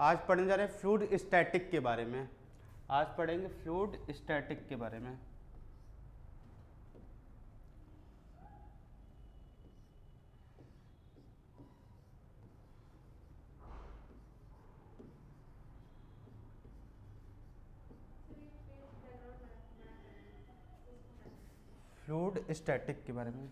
आज पढ़ने जा रहे हैं फ्लूइड स्टैटिक के बारे में। आज पढ़ेंगे फ्लूइड स्टैटिक के बारे में। फ्लूइड स्टैटिक के बारे में।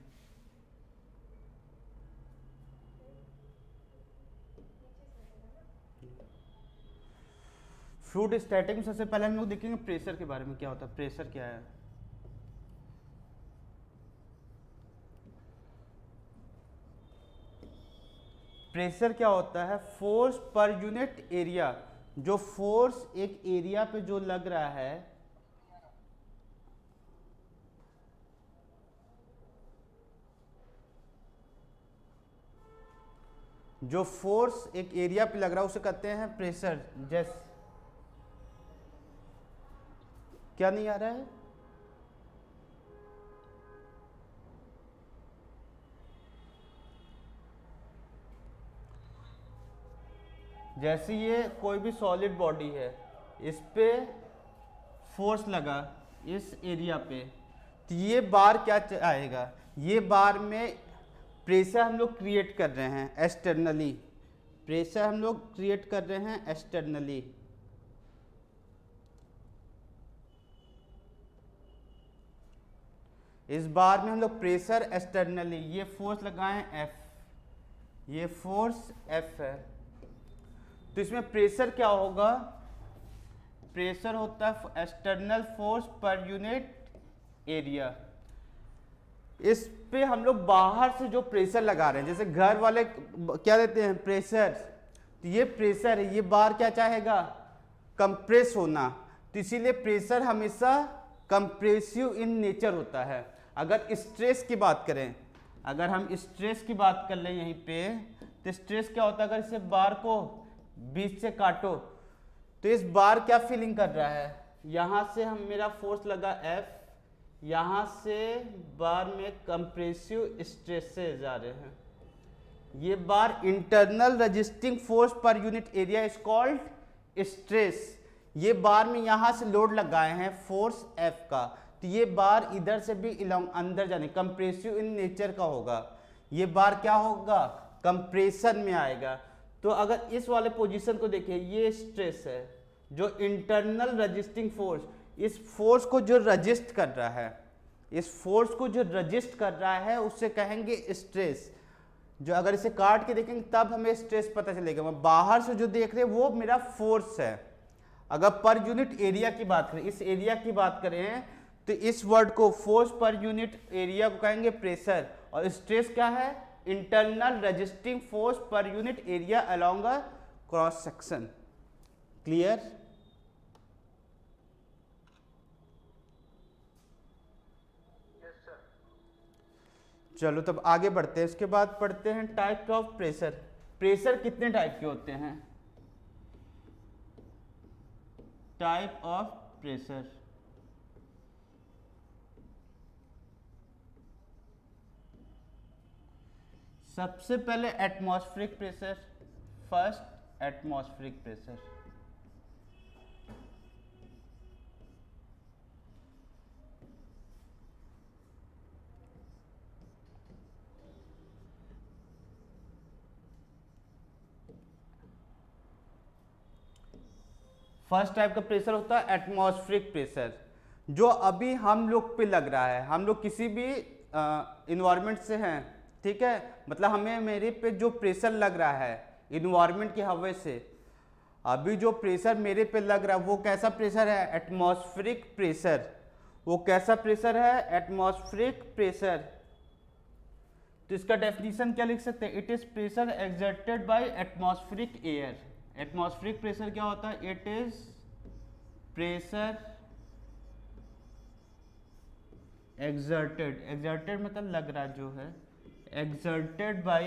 फ्लूइड स्टैटिक में सबसे पहले हम लोग देखेंगे प्रेशर के बारे में, क्या होता है, प्रेशर क्या है। प्रेशर क्या होता है, फोर्स पर यूनिट एरिया, जो फोर्स एक एरिया पे जो लग रहा है, जो फोर्स एक एरिया पे लग रहा है उसे कहते हैं प्रेशर। जैसे क्या नहीं आ रहा है, जैसे ये कोई भी सॉलिड बॉडी है, इस पे फोर्स लगा इस एरिया पे, तो ये बार क्या आएगा, ये बार में प्रेशर हम लोग क्रिएट कर रहे हैं एक्सटर्नली, प्रेशर हम लोग क्रिएट कर रहे हैं एक्सटर्नली। इस बार में हम लोग प्रेशर एक्सटर्नली, ये फोर्स लगाएं F, ये फोर्स F है, तो इसमें प्रेशर क्या होगा, प्रेशर होता है एक्सटर्नल फोर्स पर यूनिट एरिया। इस पे हम लोग बाहर से जो प्रेशर लगा रहे हैं, जैसे घर वाले क्या देते हैं प्रेशर, तो ये प्रेशर है, ये बार क्या चाहेगा, कंप्रेस होना, तो इसीलिए प्रेशर हमेशा कंप्रेसिव इन नेचर होता है। अगर स्ट्रेस की बात करें, अगर हम स्ट्रेस की बात कर लें यहीं पे, तो स्ट्रेस क्या होता है, अगर इसे बार को बीच से काटो तो इस बार क्या फीलिंग कर रहा है, यहां से हम मेरा फोर्स लगा F, यहां से बार में कंप्रेसिव स्ट्रेसेस आ रहे हैं, ये बार इंटरनल रजिस्टिंग फोर्स पर unit area is called stress. ये बार में यहां से लोड लगाए हैं फोर्स F का, तो ये बार इधर से भी अंदर जाने कंप्रेसिव इन नेचर का होगा, ये बार क्या होगा, कंप्रेशन में आएगा। तो अगर इस वाले पोजीशन को देखें, ये स्ट्रेस है, जो इंटरनल रजिस्टिंग फोर्स, इस फोर्स को जो रजिस्ट कर रहा है, इस फोर्स को जो रजिस्ट कर रहा है उससे कहेंगे स्ट्रेस। जो अगर इसे काट के देखेंगे तब हमें स्ट्रेस पता चलेगा, मैं बाहर से जो देख रहे हैं वो मेरा फोर्स है। अगर पर यूनिट एरिया की बात करें, इस एरिया की बात करें, तो इस वर्ड को फोर्स पर यूनिट एरिया को कहेंगे प्रेशर, और स्ट्रेस क्या है, इंटरनल रजिस्टिंग फोर्स पर unit area along a cross section. Clear. चलो तब आगे बढ़ते हैं, इसके बाद पढ़ते हैं टाइप ऑफ प्रेशर। प्रेशर कितने टाइप के होते हैं, टाइप ऑफ प्रेशर। सबसे पहले atmospheric pressure, first atmospheric pressure. First type का प्रेशर होता है एटमॉस्फेरिक प्रेशर, जो अभी हम लोग पे लग रहा है, हम लोग किसी भी इन्वायरमेंट से हैं, ठीक है, मतलब हमें मेरे पे जो प्रेशर लग रहा है इन्वायरमेंट की हवा से, अभी जो प्रेशर मेरे पे लग रहा है वो कैसा प्रेशर है, एटमॉस्फेरिक प्रेशर। वो कैसा प्रेशर है, एटमॉस्फेरिक प्रेशर। तो इसका डेफिनेशन क्या लिख सकते हैं, it is pressure exerted by atmospheric air. Atmospheric pressure क्या होता है, it is pressure exerted, exerted मतलब लग रहा जो है, exerted by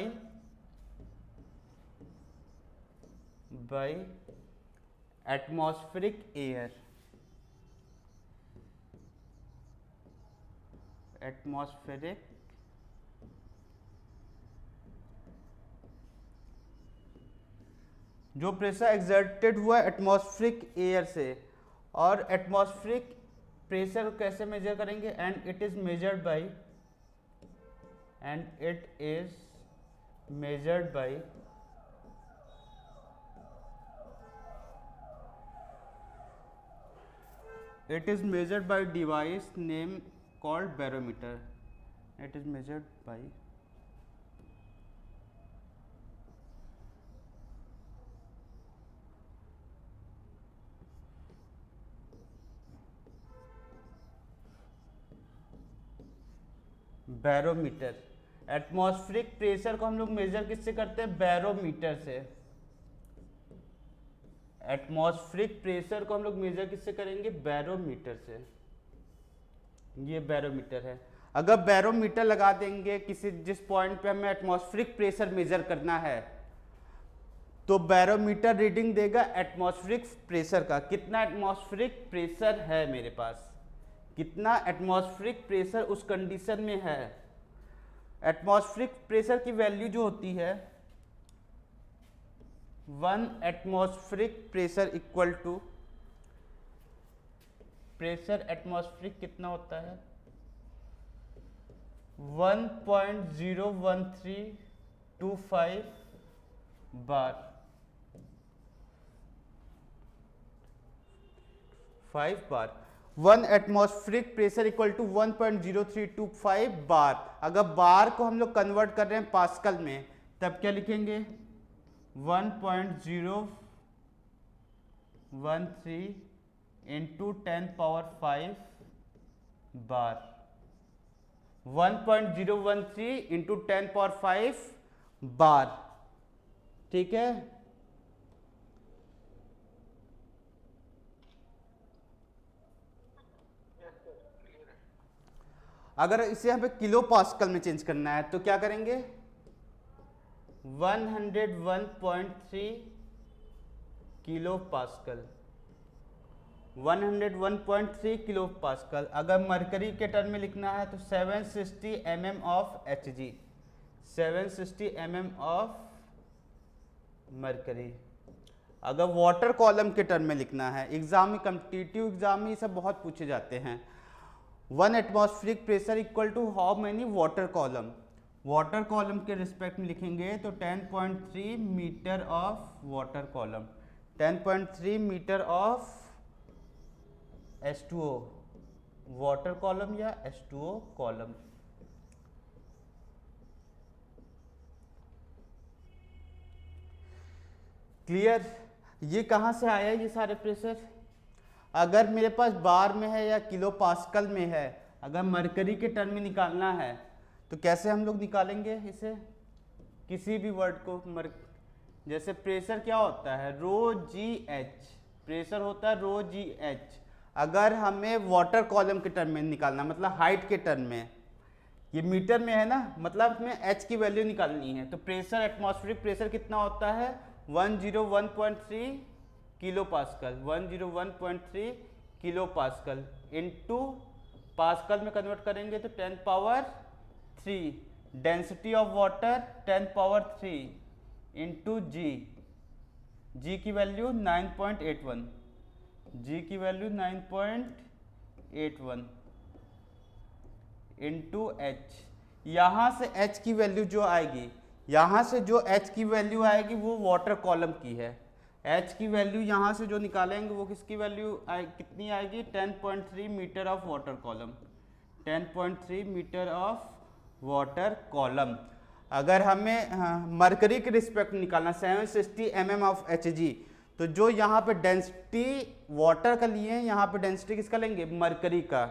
atmospheric air, atmospheric जो प्रेशर एक्सर्टेड हुआ एटमॉस्फेरिक एयर से, और एटमॉस्फेरिक प्रेशर कैसे मेजर करेंगे, and it is measured by it is measured by device name called barometer. It is measured by barometer. Atmospheric pressure को हम लोग major किससे करते हैं, बैरोमीटर से। एटमॉस्फेरिक प्रेशर को हम लोग मेजर किससे करेंगे, बैरोमीटर से। ये बैरोमीटर है। अगर बैरोमीटर लगा देंगे किसी जिस पॉइंट पे हमें एटमॉस्फेरिक प्रेशर मेजर करना है, तो बैरोमीटर रीडिंग देगा एटमॉस्फेरिक प्रेशर का, कितना एटमॉस्फेरिक प्रेशर है मेरे पास, कितना एटमॉस्फेरिक प्रेशर उस कंडीशन में है। एटमॉस्फेरिक प्रेशर की वैल्यू जो होती है 1 atmospheric pressure equal to, pressure atmospheric कितना होता है 1.01325 bar, 5 bar. 1 atmospheric pressure equal to 1.0325 bar. अगर बार को हम लोग कन्वर्ट कर रहे हैं पास्कल में, तब क्या लिखेंगे 1.013 इंटू 10⁵ बार। 1.013 इंटू 10⁵ बार, ठीक है। अगर इसे हमें किलो पास्कल में चेंज करना है तो क्या करेंगे 101.3 किलो पास्कल, 101.3 किलो पास्कल। अगर मरकरी के टर्म में लिखना है तो 760 mm of Hg, 760 mm of mercury. अगर वाटर कॉलम के टर्म में लिखना है, एग्जाम में कॉम्पिटिटिव एग्जाम में ये सब बहुत पूछे जाते हैं। 1 atmospheric pressure equal to how many water column, water column के रिस्पेक्ट में लिखेंगे तो 10.3 metre of water column, 10.3 metre of H2O water column या H2O कॉलम। क्लियर। ये कहाँ से आया ये सारे प्रेशर, अगर मेरे पास बार में है या किलो पास्कल में है, अगर मरकरी के टर्म में निकालना है तो कैसे हम लोग निकालेंगे इसे, किसी भी वर्ड को जैसे प्रेशर क्या होता है रो जी एच, प्रेशर होता है रो जी एच। अगर हमें वाटर कॉलम के टर्म में निकालना, मतलब हाइट के टर्म में, ये मीटर में है ना, मतलब हमें एच की वैल्यू निकालनी है, तो प्रेशर एटमॉस्फेरिक प्रेशर कितना होता है 101.3 kilo pascal, 101.3 kilo pascal into pascal में कन्वर्ट करेंगे तो 10⁻3, डेंसिटी ऑफ वाटर 10⁻3 इंटू जी, जी की वैल्यू 9.81, जी की वैल्यू 9.81 इंटू एच। यहाँ से एच की वैल्यू जो आएगी, यहाँ से जो एच की वैल्यू आएगी वो वाटर कॉलम की है। एच की वैल्यू यहाँ से जो निकालेंगे वो किसकी वैल्यू कितनी आएगी 10.3 metre of water column, 10.3 metre of water column. अगर हमें मरकरी के रिस्पेक्ट निकालना 760 mm ऑफ Hg, तो जो यहाँ पे डेंसिटी वाटर का लिए हैं, यहाँ पे डेंसिटी किसका लेंगे मरकरी का,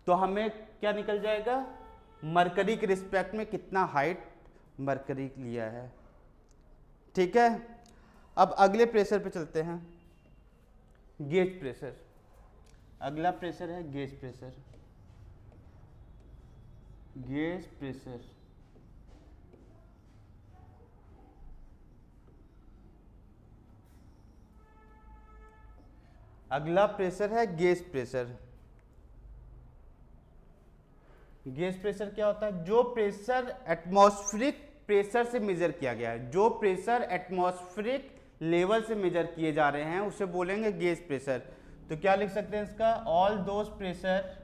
तो हमें क्या निकल जाएगा मरकरी के रिस्पेक्ट में कितना हाइट मरकरी लिया है। ठीक है, अब अगले प्रेशर पे चलते हैं, गेज प्रेशर। अगला प्रेशर है गेज प्रेशर। गेज प्रेशर अगला प्रेशर है गेज प्रेशर। गेज प्रेशर क्या होता है, जो प्रेशर एटमॉस्फेरिक प्रेशर से मेजर किया गया है। जो प्रेशर एटमॉस्फेरिक लेवल से मेजर किए जा रहे हैं उसे बोलेंगे गेज प्रेशर। तो क्या लिख सकते हैं इसका, all those pressure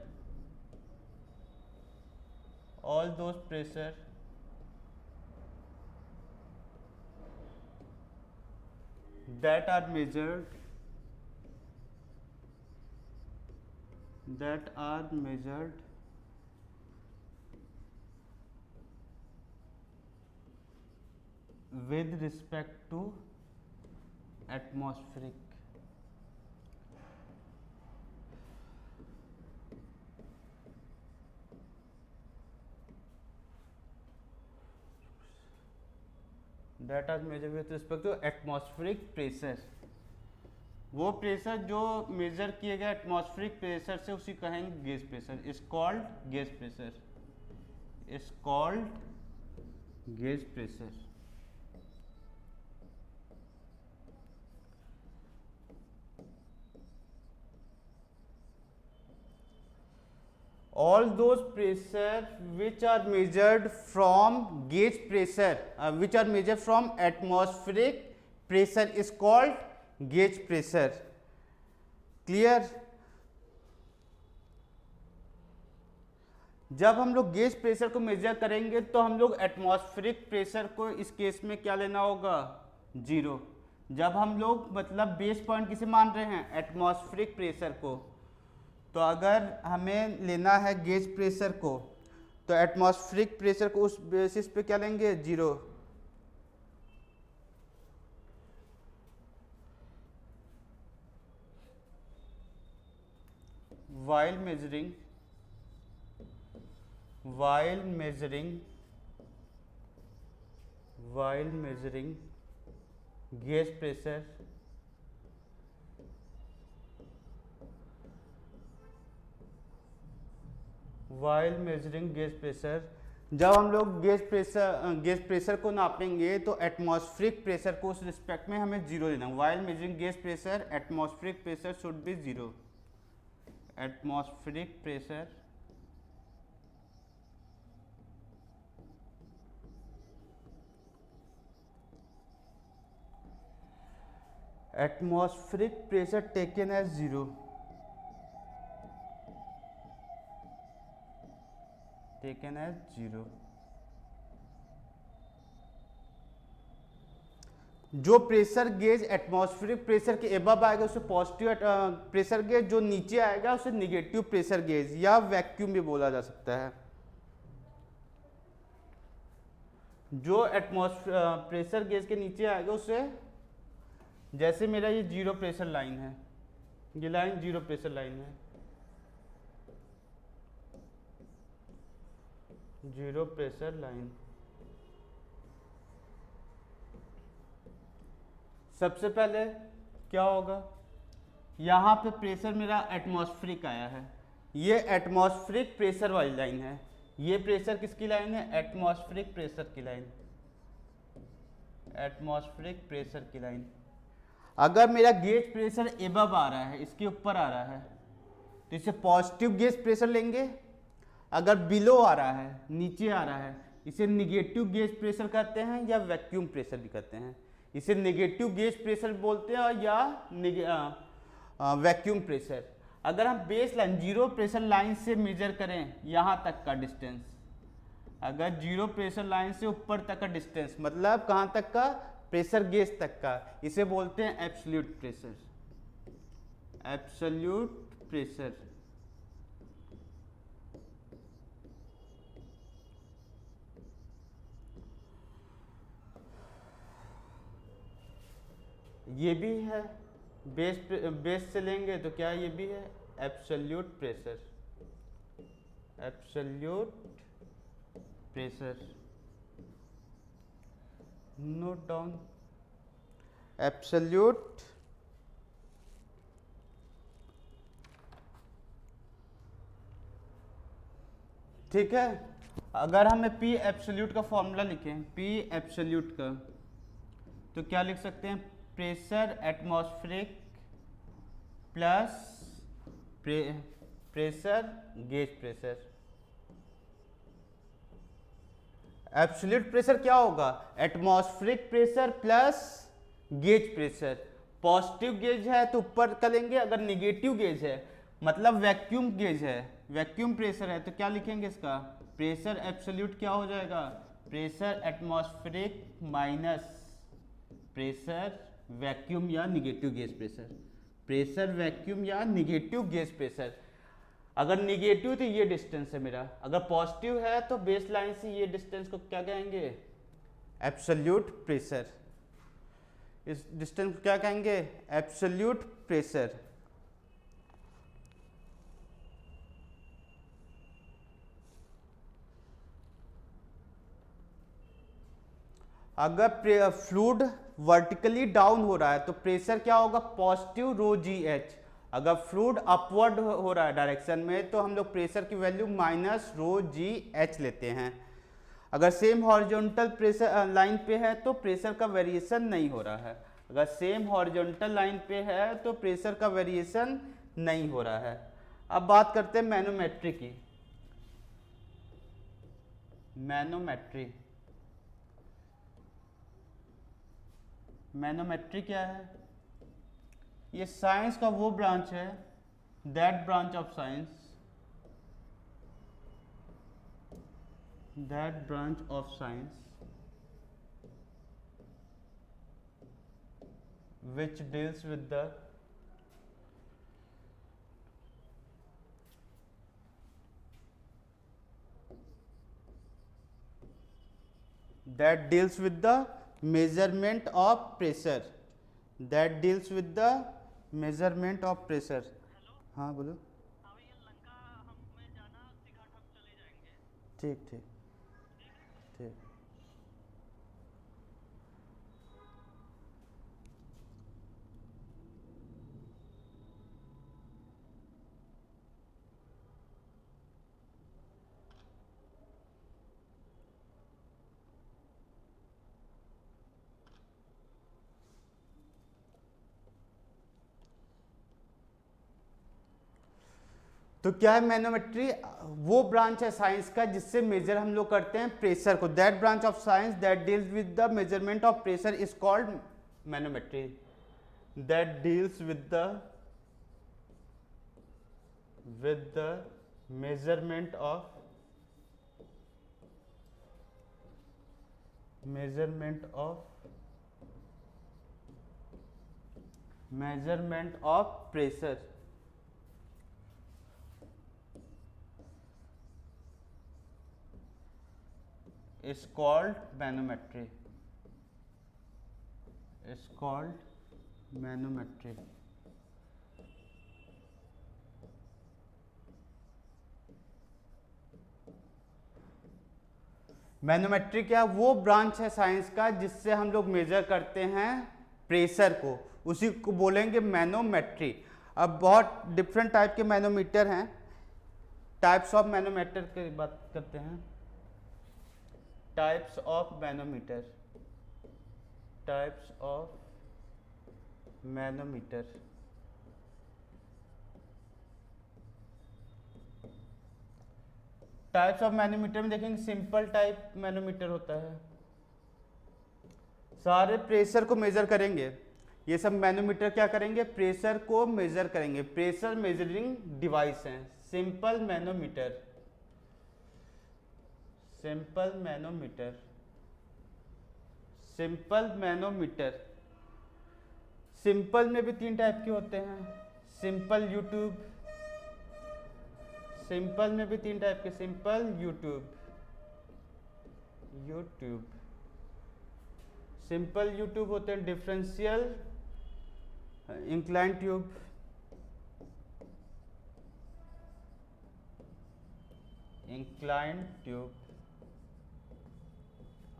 that are measured with respect to atmospheric that are measured with respect to atmospheric pressure। वो प्रेशर जो मेजर किए गए एटमॉस्फेरिक प्रेशर से उसी कहेंगे gauge pressure, is called gauge pressure, is called gauge pressure. all those pressure which are measured from gauge pressure which are measured from atmospheric pressure is called gauge pressure। clear? जब हम लोग gauge pressure को major करेंगे तो हम लोग atmospheric pressure को इस केस में क्या लेना होगा, 0। जब हम लोग मतलब बेस पॉइंट किसे मान रहे हैं, एटमॉस्फेरिक प्रेशर को, तो अगर हमें लेना है गेज प्रेशर को तो एटमॉस्फेरिक प्रेशर को उस बेसिस पे क्या लेंगे, 0। while measuring gauge pressure जब हम लोग गेज प्रेशर को नापेंगे तो एटमॉस्फेरिक प्रेशर को उस रिस्पेक्ट में हमें 0 लेना। While measuring gauge pressure atmospheric pressure should be 0। Atmospheric pressure taken as 0, taken as 0। जो प्रेशर गेज एटमॉस्फेरिक प्रेशर के एबव आएगा उसे पॉजिटिव प्रेशर गेज, जो नीचे आएगा उसे निगेटिव प्रेशर गेज या वैक्यूम भी बोला जा सकता है। जो प्रेशर गेज के नीचे आएगा उसे, जैसे मेरा ये 0 प्रेशर लाइन है, ये लाइन 0 प्रेशर लाइन है, 0 प्रेशर लाइन। सबसे पहले क्या होगा, यहाँ पे प्रेशर मेरा एटमॉस्फेरिक आया है, ये एटमॉस्फेरिक प्रेशर वाली लाइन है। ये प्रेशर किसकी लाइन है, एटमॉस्फेरिक प्रेशर की लाइन, एटमॉस्फेरिक प्रेशर की लाइन। अगर मेरा गेज प्रेशर एबव आ रहा है, इसके ऊपर आ रहा है, तो इसे पॉजिटिव गेज प्रेशर लेंगे। अगर बिलो आ रहा है, नीचे आ रहा है, इसे निगेटिव गेज प्रेशर कहते हैं या वैक्यूम प्रेशर भी कहते हैं। इसे निगेटिव गेज प्रेशर बोलते हैं या वैक्यूम प्रेशर। अगर हम बेस लाइन 0 प्रेशर लाइन से मेजर करें यहाँ तक का डिस्टेंस, अगर 0 प्रेशर लाइन से ऊपर तक का डिस्टेंस मतलब कहाँ तक का, प्रेशर गेज तक का, इसे बोलते हैं एब्सोल्यूट प्रेशर, एब्सोल्यूट प्रेशर। ये भी है बेस से लेंगे तो क्या ये भी है absolute pressure, absolute pressure. Note down absolute ठीक है। अगर हमें P एब्सोल्यूट का फॉर्मूला लिखें, P एब्सोल्यूट का, तो क्या लिख सकते हैं, pressure atmospheric plus pressure gauge pressure. Absolute pressure क्या होगा, atmospheric pressure plus gauge pressure. Positive gauge है तो ऊपर करेंगे, अगर निगेटिव गेज है मतलब वैक्यूम गेज है, वैक्यूम प्रेशर है तो क्या लिखेंगे इसका, प्रेशर एब्सोल्यूट क्या हो जाएगा, pressure atmospheric minus pressure vacuum या negative gauge pressure, pressure vacuum या निगेटिव गेज प्रेशर। अगर निगेटिव तो ये डिस्टेंस है मेरा, अगर पॉजिटिव है तो बेस लाइन से ये डिस्टेंस को क्या कहेंगे, एब्सोल्यूट प्रेशर। इस डिस्टेंस को क्या कहेंगे, एब्सोल्यूट प्रेशर। अगर फ्लूइड वर्टिकली डाउन हो रहा है तो प्रेशर क्या होगा, पॉजिटिव रो जी एच। अगर फ्लूइड अपवर्ड हो रहा है डायरेक्शन में तो हम लोग प्रेशर की value minus rho g H लेते हैं। अगर सेम हॉरिजॉन्टल प्रेशर लाइन पे है तो प्रेशर का वेरिएशन नहीं हो रहा है, अगर सेम हॉरिजॉन्टल लाइन पे है तो प्रेशर का वेरिएशन नहीं हो रहा है। अब बात करते हैं मैनोमेट्री की। मैनोमेट्री, मैनोमेट्री क्या है, ये साइंस का वो ब्रांच है, that branch of science, that branch of science which deals with the that deals with the measurement of pressure, that deals with the measurement of pressure। हाँ बोलो। ठीक ठीक ठीक। तो क्या है मैनोमेट्री, वो ब्रांच है साइंस का जिससे मेजर हम लोग करते हैं प्रेशर को, that branch of science that deals with the measurement of pressure is called manometry, that deals with the measurement of pressure is called manometry, is called manometry। Manometry क्या, वो branch है science का जिससे हम लोग major करते हैं pressure को, उसी को बोलेंगे मैनोमेट्री। अब बहुत डिफरेंट टाइप के मैनोमीटर हैं, टाइप्स ऑफ मैनोमीटर की बात करते हैं, types of manometer, types of manometer. Types of manometer में देखेंगे सिंपल टाइप मैनोमीटर होता है, सारे प्रेशर को मेजर करेंगे, ये सब मैनोमीटर क्या करेंगे, प्रेशर को मेजर करेंगे, प्रेशर मेजरिंग डिवाइस हैं। Simple manometer, simple manometer, simple manometer, simple में भी 3 टाइप के होते हैं, सिंपल यूट्यूब, सिंपल में भी 3 टाइप के, सिंपल यूट्यूब, सिंपल यूट्यूब होते हैं differential incline tube, incline tube,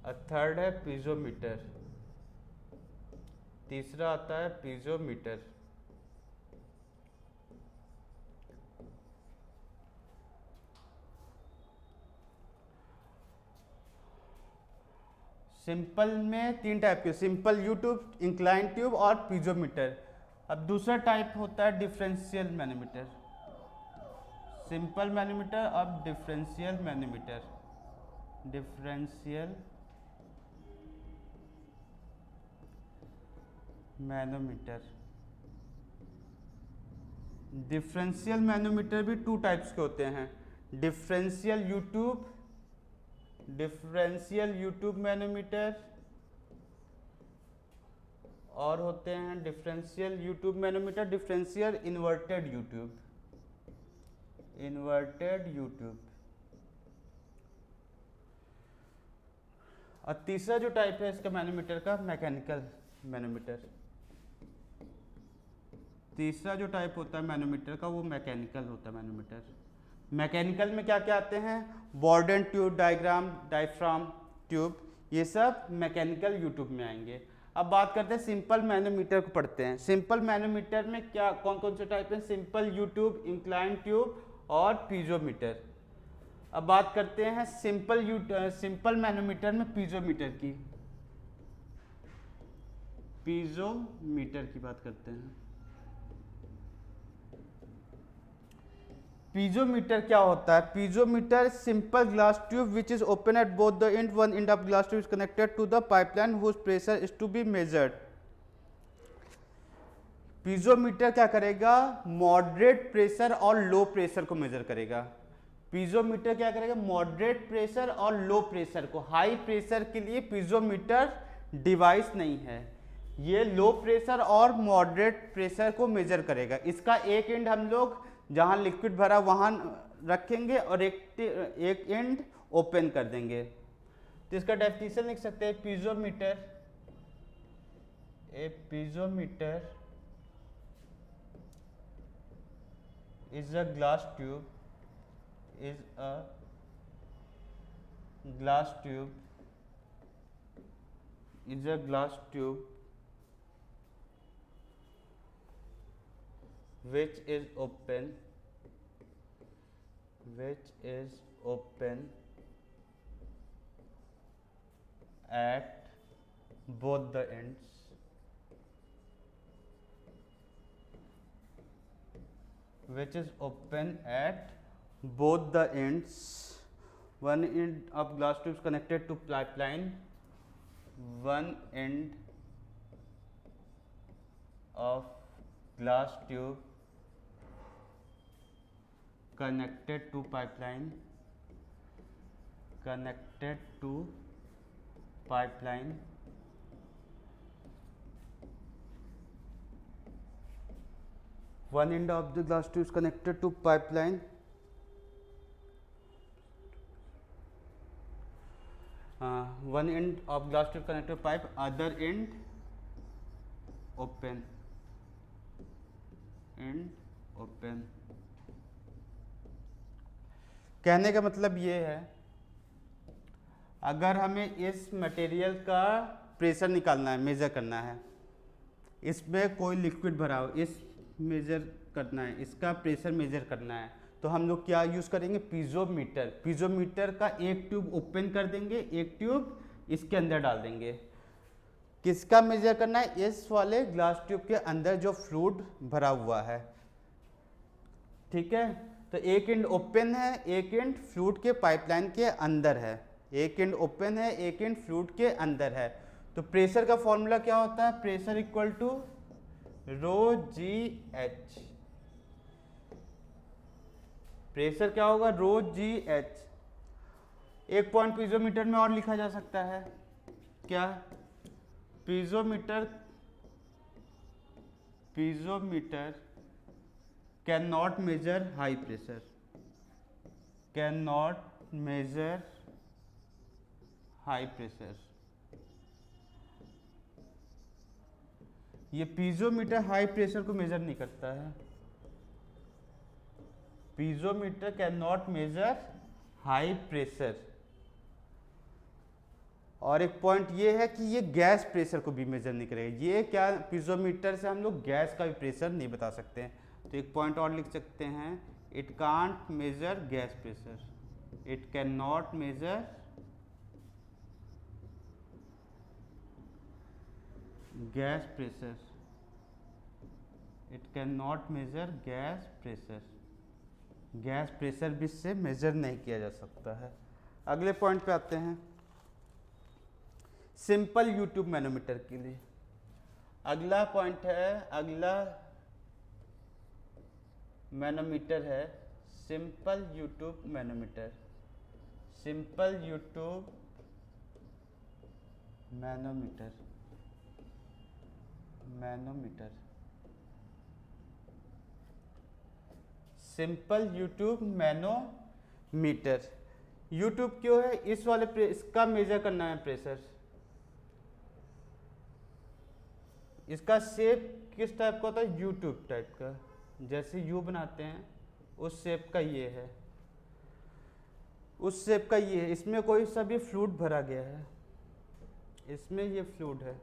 और थर्ड है पीजोमीटर, तीसरा आता है पीजोमीटर। सिंपल में 3 टाइप के, सिंपल यूट्यूब, इंक्लाइन ट्यूब और पीजोमीटर। अब दूसरा टाइप होता है डिफरेंशियल मैनोमीटर, सिंपल मैनोमीटर और differential manometer. Differential manometer. Differential manometer भी टू टाइप्स के होते हैं, डिफरेंशियल यूट्यूब मैनोमीटर और होते हैं डिफरेंशियल इन्वर्टेड यूट्यूब। और तीसरा जो टाइप है इसका मैनोमीटर का, मैकेनिकल मैनोमीटर। तीसरा जो टाइप होता है मैनोमीटर का वो मैकेनिकल होता है मैनोमीटर। मैकेनिकल में क्या क्या आते हैं, बॉर्डन ट्यूब, डायफ्राम ट्यूब, ये सब मैकेनिकल यूट्यूब में आएंगे। अब बात करते हैं सिंपल मैनोमीटर को पढ़ते हैं। सिंपल मैनोमीटर में क्या कौन कौन से टाइप हैं, सिंपल यूट्यूब, इंक्लाइन ट्यूब और पीजोमीटर। अब बात करते हैं सिंपल मैनोमीटर में पीजोमीटर की बात करते हैं। पीजोमीटर क्या होता है, piezometer simple glass tube which is open at both the end, one end of glass tube is connected to the pipeline whose pressure is to be measured. Piezometer क्या करेगा, मॉडरेट प्रेशर और low pressure को measure करेगा। Piezometer क्या करेगा, moderate pressure और low pressure को। High pressure के लिए पीजोमीटर डिवाइस नहीं है, ये लो प्रेशर और मॉडरेट प्रेशर को मेजर करेगा। इसका एक एंड हम लोग जहां लिक्विड भरा वहां रखेंगे और एक एंड ओपन कर देंगे। तो इसका डेफिनेशन लिख सकते हैं, piezometer is a glass tube which is open at both the ends, one end of glass tube is connected to pipeline, one end of glass tube connected to pipeline, one end of the glass tube is connected to pipeline, one end of glass tube connected to pipe, other end open. कहने का मतलब ये है, अगर हमें इस material का pressure निकालना है, मेजर करना है, इसमें कोई लिक्विड भरा हो, इस मेजर करना है, इसका प्रेशर मेजर करना है, तो हम लोग क्या यूज़ करेंगे, पीजोमीटर। पीजोमीटर का एक ट्यूब ओपन कर देंगे, एक ट्यूब इसके अंदर डाल देंगे। किसका मेजर करना है, इस वाले ग्लास ट्यूब के अंदर जो फ्लूइड भरा हुआ है, ठीक है। तो एक एंड ओपन है, एक एंड फ्लूइड के पाइपलाइन के अंदर है, एक एंड ओपन है, एक एंड फ्लूइड के अंदर है। तो प्रेशर का फॉर्मूला क्या होता है, pressure equal to rho g h. Pressure क्या होगा, रो जी एच। एक पॉइंट पीजोमीटर में और लिखा जा सकता है, क्या, piezometer can not measure high pressure, ये पीजोमीटर हाई प्रेशर को मेजर नहीं करता है। Piezometer can not measure high pressure. और एक पॉइंट ये है कि ये गैस प्रेशर को भी मेजर नहीं करेगा। ये क्या, पीजोमीटर से हम लोग गैस का भी प्रेशर नहीं बता सकते हैं। तो एक पॉइंट और लिख सकते हैं, it can't measure gas pressure, it can not measure gas pressure, it can not measure gas pressure. Gas pressure भी इससे मेजर नहीं किया जा सकता है। अगले पॉइंट पे आते हैं, सिंपल यूट्यूब मैनोमीटर के लिए। अगला पॉइंट है, अगला मैनोमीटर है simple U tube manometer. Simple U tube manometer, manometer, simple U tube manometer. YouTube क्यों है? इस वाले इसका मेजर करना है प्रेशर। इसका शेप किस टाइप का होता है? यूट्यूब टाइप का, जैसे यू बनाते हैं उस शेप का ये है, उस शेप का ये है। इसमें कोई सा भी फ्लूइड भरा गया है, इसमें ये फ्लूइड है।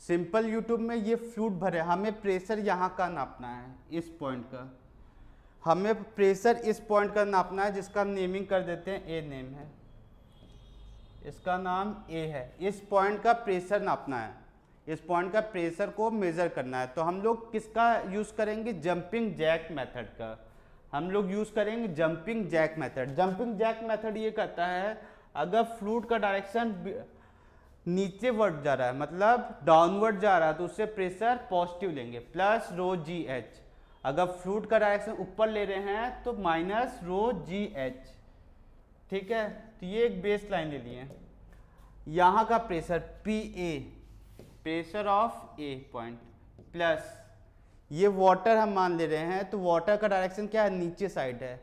सिंपल यूट्यूब में ये फ्लूइड भरे, हमें प्रेशर यहाँ का नापना है, इस पॉइंट का। हमें प्रेशर इस पॉइंट का नापना है, जिसका नेमिंग कर देते हैं, ए नेम है, इसका नाम ए है। इस पॉइंट का प्रेशर नापना है, इस पॉइंट का प्रेशर को मेजर करना है। तो हम लोग किसका यूज़ करेंगे? जंपिंग जैक मेथड का। हम लोग यूज़ करेंगे jumping jack method. Jumping jack method ये कहता है, अगर फ्लूइड का डायरेक्शन नीचे वर्ड जा रहा है, मतलब डाउनवर्ड जा रहा है, तो उससे प्रेशर पॉजिटिव लेंगे, प्लस रो जी एच। अगर फ्लूइड का डायरेक्शन ऊपर ले रहे हैं तो माइनस रो जी एच। ठीक है, तो ये एक बेस लाइन ले लिए। यहाँ का pressure P A, pressure of A point, plus ये वाटर हम मान ले रहे हैं, तो वाटर का डायरेक्शन क्या है? नीचे साइड है।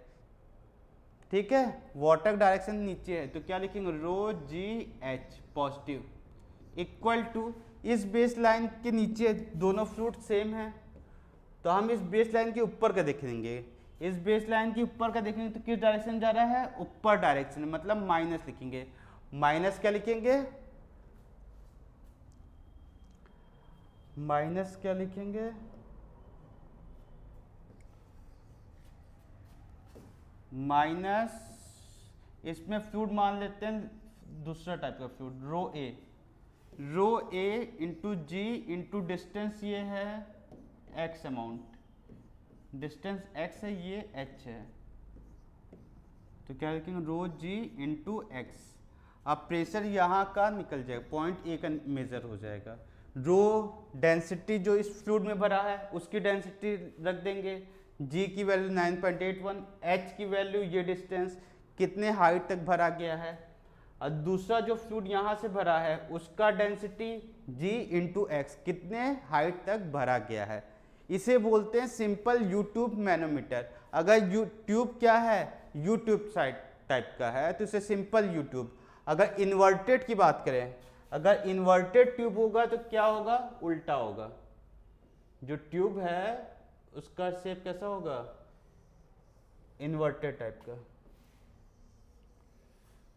ठीक है, वाटर का डायरेक्शन नीचे है, तो क्या लिखेंगे? Rho g h positive equal to, इस बेस लाइन के नीचे दोनों फ्लूइड सेम है, तो हम इस बेस लाइन के ऊपर का देखेंगे। इस बेस लाइन के ऊपर का देखेंगे तो किस डायरेक्शन जा रहा है? ऊपर डायरेक्शन, मतलब माइनस लिखेंगे। माइनस क्या लिखेंगे? माइनस क्या लिखेंगे? माइनस, इसमें फ्लूइड मान लेते हैं दूसरा टाइप का फ्लूइड, रो ए। रो ए इंटू जी इंटू डिस्टेंस, ये है एक्स अमाउंट, डिस्टेंस एक्स है, ये एच है, तो क्या लिखेंगे? रो जी इंटू एक्स। अब प्रेशर यहाँ का निकल जाएगा, पॉइंट ए का मेजर हो जाएगा। रो डेंसिटी जो इस फ्लूइड में भरा है उसकी डेंसिटी रख देंगे, जी की वैल्यू 9.81, एच की वैल्यू ये डिस्टेंस कितने हाइट तक भरा गया है, और दूसरा जो फ्लूइड यहाँ से भरा है उसका डेंसिटी जी इंटू एक्स कितने हाइट तक भरा गया है। इसे बोलते हैं सिंपल यूट्यूब मैनोमीटर। अगर ट्यूब क्या है? यूट्यूब टाइप का है, तो इसे सिंपल यूट्यूब। अगर इन्वर्टेड की बात करें, अगर इन्वर्टेड ट्यूब होगा तो क्या होगा? उल्टा होगा। जो ट्यूब है उसका शेप कैसा होगा? इन्वर्टेड टाइप का,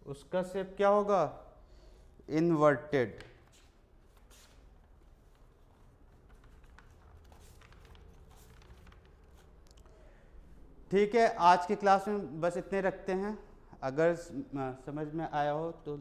उसका शेप क्या होगा? इन्वर्टेड। ठीक है, आज की क्लास में बस इतने रखते हैं। अगर समझ में आया हो तो